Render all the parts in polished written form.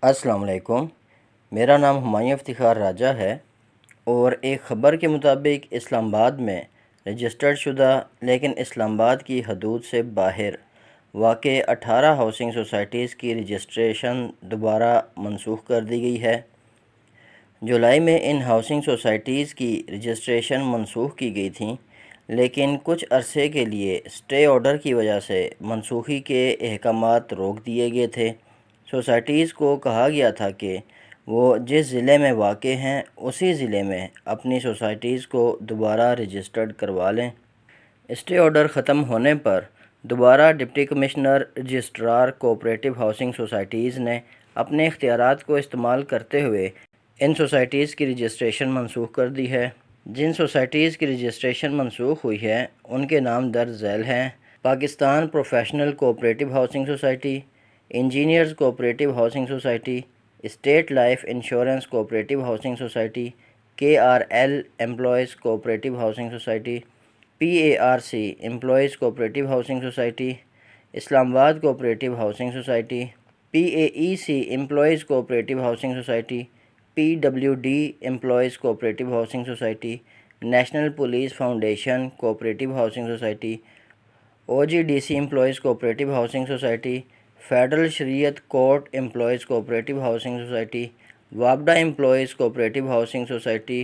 السلام علیکم۔ میرا نام ہمایوں افتخار راجہ ہے اور ایک خبر کے مطابق اسلام آباد میں رجسٹرڈ شدہ لیکن اسلام آباد کی حدود سے باہر واقع 18 ہاؤسنگ سوسائٹیز کی رجسٹریشن دوبارہ منسوخ کر دی گئی ہے۔ جولائی میں ان ہاؤسنگ سوسائٹیز کی رجسٹریشن منسوخ کی گئی تھیں، لیکن کچھ عرصے کے لیے اسٹے آرڈر کی وجہ سے منسوخی کے احکامات روک دیے گئے تھے۔ سوسائٹیز کو کہا گیا تھا کہ وہ جس ضلع میں واقع ہیں اسی ضلع میں اپنی سوسائٹیز کو دوبارہ رجسٹرڈ کروا لیں۔ اسٹے آرڈر ختم ہونے پر دوبارہ deputy commissioner registrar cooperative housing societies نے اپنے اختیارات کو استعمال کرتے ہوئے ان سوسائٹیز کی رجسٹریشن منسوخ کر دی ہے۔ جن سوسائٹیز کی رجسٹریشن منسوخ ہوئی ہے ان کے نام درج ذیل ہیں: Pakistan professional cooperative housing society, engineers cooperative housing society, state life insurance cooperative housing society, KRL employees cooperative housing society, PARC employees cooperative housing society, Islamabad cooperative housing society, PAEC employees cooperative housing society, PWD employees cooperative housing society, national police foundation cooperative housing society, OGDC employees cooperative housing society, federal Shariat court employees cooperative housing society, وابڈا employees cooperative housing society,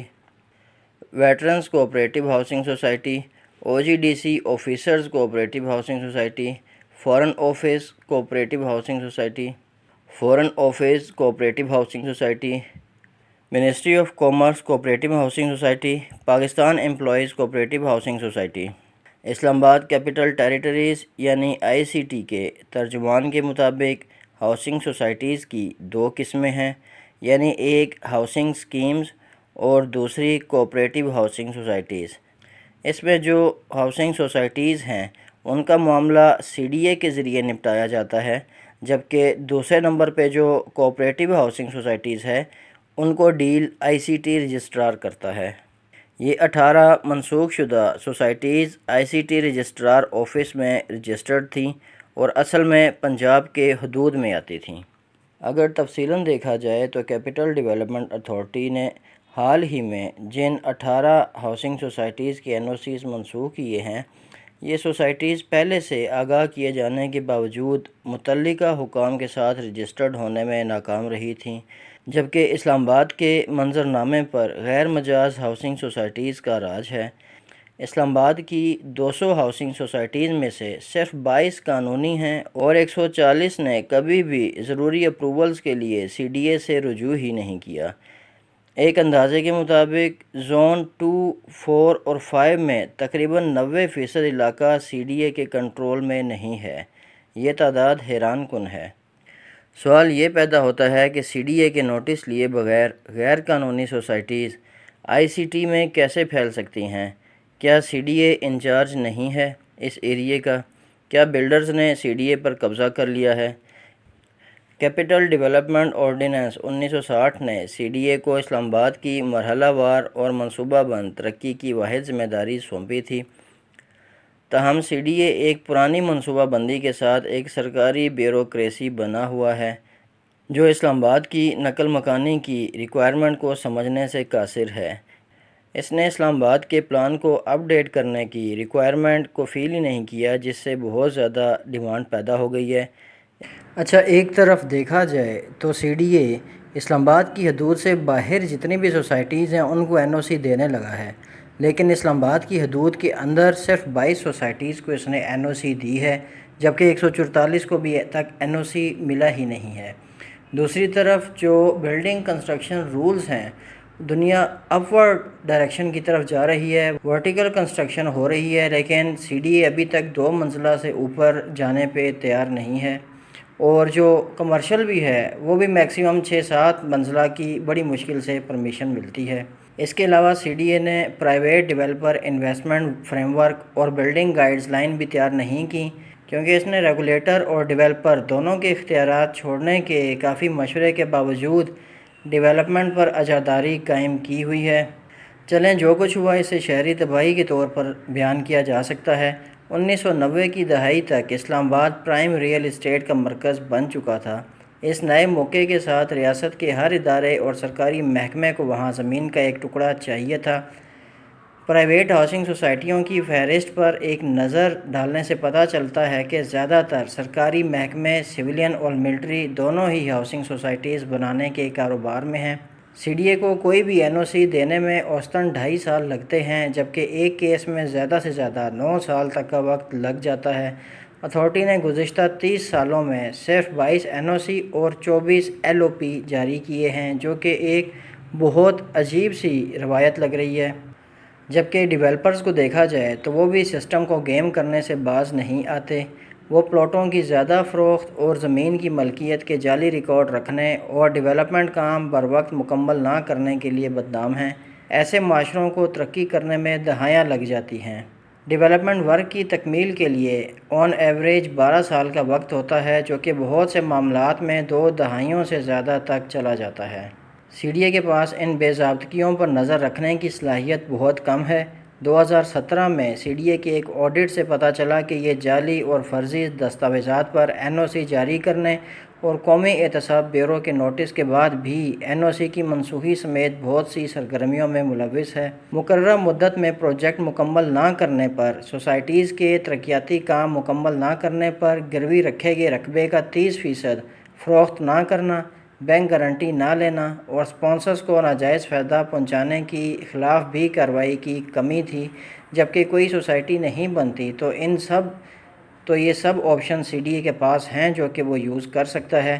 veterans cooperative housing society, OGDC officers cooperative housing society, foreign office cooperative housing society, foreign office cooperative housing society, ministry of commerce cooperative housing society, Pakistan employees cooperative housing society. Islamabad capital territories یعنی ICT کے ترجمان کے مطابق housing societies کی دو قسمیں ہیں، یعنی ایک ہاؤسنگ سکیمز اور دوسری کوآپریٹو ہاؤسنگ سوسائٹیز۔ اس میں جو ہاؤسنگ سوسائٹیز ہیں ان کا معاملہ CDA کے ذریعے نپٹایا جاتا ہے، جبکہ دوسرے نمبر پہ جو کوآپریٹو ہاؤسنگ سوسائٹیز ہے ان کو ڈیل ICT رجسٹرار کرتا ہے۔ یہ 18 منسوخ شدہ سوسائٹیز ICT رجسٹرار آفس میں رجسٹرڈ تھیں اور اصل میں پنجاب کے حدود میں آتی تھیں۔ اگر تفصیلاً دیکھا جائے تو کیپٹل ڈیولپمنٹ اتھارٹی نے حال ہی میں جن 18 ہاؤسنگ سوسائٹیز کے NOCs منسوخ کیے ہیں، یہ سوسائٹیز پہلے سے آگاہ کیے جانے کے باوجود متعلقہ حکام کے ساتھ رجسٹرڈ ہونے میں ناکام رہی تھیں، جبکہ اسلام آباد کے منظرنامے پر غیر مجاز ہاؤسنگ سوسائٹیز کا راج ہے۔ اسلام آباد کی 200 ہاؤسنگ سوسائٹیز میں سے صرف 22 قانونی ہیں اور 140 نے کبھی بھی ضروری اپروولز کے لیے CDA سے رجوع ہی نہیں کیا۔ ایک اندازے کے مطابق زون 2، 4 اور 5 میں تقریباً 90% علاقہ CDA کے کنٹرول میں نہیں ہے۔ یہ تعداد حیران کن ہے۔ سوال یہ پیدا ہوتا ہے کہ CDA کے نوٹس لیے بغیر غیر قانونی سوسائٹیز ICT میں کیسے پھیل سکتی ہیں؟ کیا CDA انچارج نہیں ہے اس ایریے کا؟ کیا بلڈرز نے CDA پر قبضہ کر لیا ہے؟ کیپٹل ڈیولپمنٹ آرڈیننس 1960 نے CDA کو اسلام آباد کی مرحلہ وار اور منصوبہ بند ترقی کی واحد ذمہ داری سونپی تھی، تاہم CDA ایک پرانی منصوبہ بندی کے ساتھ ایک سرکاری بیوروکریسی بنا ہوا ہے جو اسلام آباد کی نقل مکانی کی ریکوائرمنٹ کو سمجھنے سے قاصر ہے۔ اس نے اسلام آباد کے پلان کو اپ ڈیٹ کرنے کی ریکوائرمنٹ کو فیل ہی نہیں کیا، جس سے بہت زیادہ ڈیمانڈ پیدا ہو گئی ہے۔ اچھا، ایک طرف دیکھا جائے تو CDA اسلام آباد کی حدود سے باہر جتنی بھی سوسائٹیز ہیں ان کو NOC دینے لگا ہے، لیکن اسلام آباد کی حدود کے اندر صرف 22 سوسائٹیز کو اس نے NOC دی ہے، جبکہ 144 کو بھی تک NOC ملا ہی نہیں ہے۔ دوسری طرف جو بلڈنگ کنسٹرکشن رولز ہیں، دنیا اپورڈ ڈائریکشن کی طرف جا رہی ہے، ورٹیکل کنسٹرکشن ہو رہی ہے، لیکن CDA ابھی تک 2 منزلہ سے اوپر جانے پہ تیار نہیں ہے، اور جو کمرشل بھی ہے وہ بھی میکسیمم 6-7 منزلہ کی بڑی مشکل سے پرمیشن ملتی ہے۔ اس کے علاوہ CDA نے private developer investment frame work اور بلڈنگ گائیڈز لائن بھی تیار نہیں کی، کیونکہ اس نے ریگولیٹر اور ڈیولپر دونوں کے اختیارات چھوڑنے کے کافی مشورے کے باوجود ڈیولپمنٹ پر اجارداری قائم کی ہوئی ہے۔ چلیں، جو کچھ ہوا اسے شہری تباہی کے طور پر بیان کیا جا سکتا ہے۔ 1990 کی دہائی تک اسلام آباد پرائم ریئل اسٹیٹ کا مرکز بن چکا تھا، اس نئے موقع کے ساتھ ریاست کے ہر ادارے اور سرکاری محکمے کو وہاں زمین کا ایک ٹکڑا چاہیے تھا۔ پرائیویٹ ہاؤسنگ سوسائٹیوں کی فہرست پر ایک نظر ڈالنے سے پتہ چلتا ہے کہ زیادہ تر سرکاری محکمے سویلین اور ملٹری دونوں ہی ہاؤسنگ سوسائٹیز بنانے کے کاروبار میں ہیں۔ سی ڈی اے کو کوئی بھی این او سی دینے میں اوسطاً 2.5 سال لگتے ہیں، جبکہ ایک کیس میں زیادہ سے زیادہ 9 سال تک کا وقت لگ جاتا ہے۔ اتھارٹی نے گزشتہ 30 سالوں میں صرف 22 این او سی اور 24 ایل او پی جاری کیے ہیں، جو کہ ایک بہت عجیب سی روایت لگ رہی ہے۔ جبکہ ڈیولپرز کو دیکھا جائے تو وہ بھی سسٹم کو گیم کرنے سے باز نہیں آتے۔ وہ پلاٹوں کی زیادہ فروخت اور زمین کی ملکیت کے جعلی ریکارڈ رکھنے اور ڈیولپمنٹ کام بروقت مکمل نہ کرنے کے لیے بدنام ہیں۔ ایسے معاشروں کو ترقی کرنے میں دہائیاں لگ جاتی ہیں۔ ڈیولپمنٹ ورک کی تکمیل کے لیے آن ایوریج 12 سال کا وقت ہوتا ہے، جو کہ بہت سے معاملات میں 2 دہائیوں سے زیادہ تک چلا جاتا ہے۔ سی ڈی اے کے پاس ان بے ضابطگیوں پر نظر رکھنے کی صلاحیت بہت کم ہے۔ 2017 میں سی ڈی اے کے ایک آڈٹ سے پتہ چلا کہ یہ جعلی اور فرضی دستاویزات پر این او سی جاری کرنے اور قومی احتساب بیورو کے نوٹس کے بعد بھی این او سی کی منسوخی سمیت بہت سی سرگرمیوں میں ملوث ہے۔ مقررہ مدت میں پروجیکٹ مکمل نہ کرنے پر، سوسائٹیز کے ترقیاتی کام مکمل نہ کرنے پر، گروی رکھے گئے رقبے کا 30% فروخت نہ کرنا، بینک گارنٹی نہ لینا اور اسپانسرز کو ناجائز فائدہ پہنچانے کی خلاف بھی کارروائی کی کمی تھی۔ جبکہ کوئی سوسائٹی نہیں بنتی تو یہ سب آپشن سی ڈی اے کے پاس ہیں جو کہ وہ یوز کر سکتا ہے۔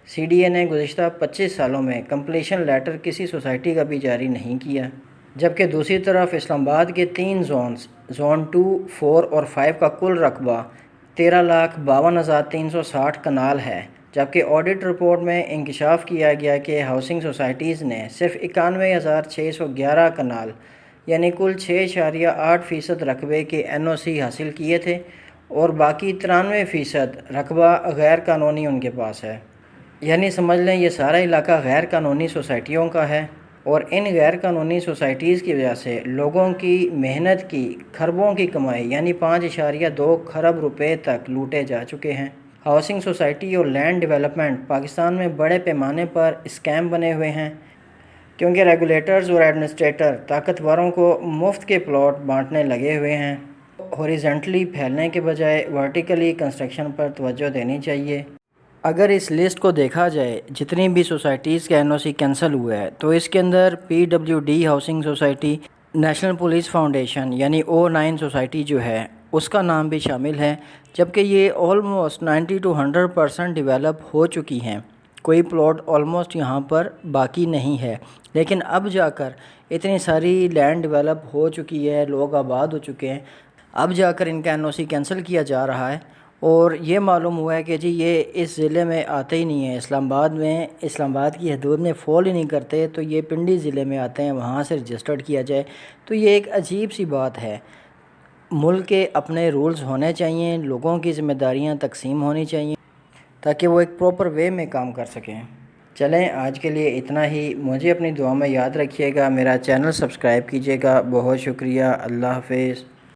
سی ڈی اے نے گزشتہ 25 سالوں میں کمپلیشن لیٹر کسی سوسائٹی کا بھی جاری نہیں کیا۔ جبکہ دوسری طرف اسلام آباد کے 3 زونز، زون 2، 4 اور 5 کا کل رقبہ 13,52,360 کنال ہے۔ جبکہ آڈٹ رپورٹ میں انکشاف کیا گیا کہ ہاؤسنگ سوسائٹیز نے صرف 91,611 کنال یعنی کل 6.8% رقبے کے این او سی حاصل کیے تھے، اور باقی 93% رقبہ غیر قانونی ان کے پاس ہے۔ یعنی سمجھ لیں یہ سارا علاقہ غیر قانونی سوسائٹیوں کا ہے، اور ان غیر قانونی سوسائٹیز کی وجہ سے لوگوں کی محنت کی کھربوں کی کمائی یعنی 5.2 کھرب روپے تک لوٹے جا چکے ہیں۔ ہاؤسنگ سوسائٹی اور لینڈ ڈیولپمنٹ پاکستان میں بڑے پیمانے پر اسکیم بنے ہوئے ہیں، کیونکہ ریگولیٹرز اور ایڈمنسٹریٹر طاقتوروں کو مفت کے پلاٹ بانٹنے لگے ہوئے ہیں۔ ہاریزونٹلی پھیلنے کے بجائے ورٹیکلی کنسٹرکشن پر توجہ دینی چاہیے۔ اگر اس لسٹ کو دیکھا جائے جتنی بھی سوسائٹیز کے این او سی کینسل ہوئے ہے تو اس کے اندر P W D housing society, national police foundation یعنی O9 سوسائٹی جو ہے اس کا نام بھی شامل ہے، جبکہ یہ آلموسٹ 90 to 100% ڈیولپ ہو چکی ہیں۔ کوئی پلاٹ آلموسٹ یہاں پر باقی نہیں ہے، لیکن اب جا کر اتنی ساری لینڈ ڈیولپ ہو چکی ہے، لوگ آباد ہو چکے ہیں، اب جا کر ان کا این او سی کینسل کیا جا رہا ہے، اور یہ معلوم ہوا ہے کہ جی یہ اس ضلع میں آتے ہی نہیں ہیں، اسلام آباد کی حدود میں فال ہی نہیں کرتے، تو یہ پنڈی ضلع میں آتے ہیں، وہاں سے رجسٹرڈ کیا جائے۔ تو یہ ایک عجیب سی بات ہے۔ ملک کے اپنے رولز ہونے چاہیے، لوگوں کی ذمہ داریاں تقسیم ہونی چاہیے تاکہ وہ ایک پراپر وے میں کام کر سکیں۔ چلیں آج کے لیے اتنا ہی، مجھے اپنی دعا میں یاد رکھیے گا، میرا چینل سبسکرائب کیجیے گا۔ بہت شکریہ، اللہ حافظ۔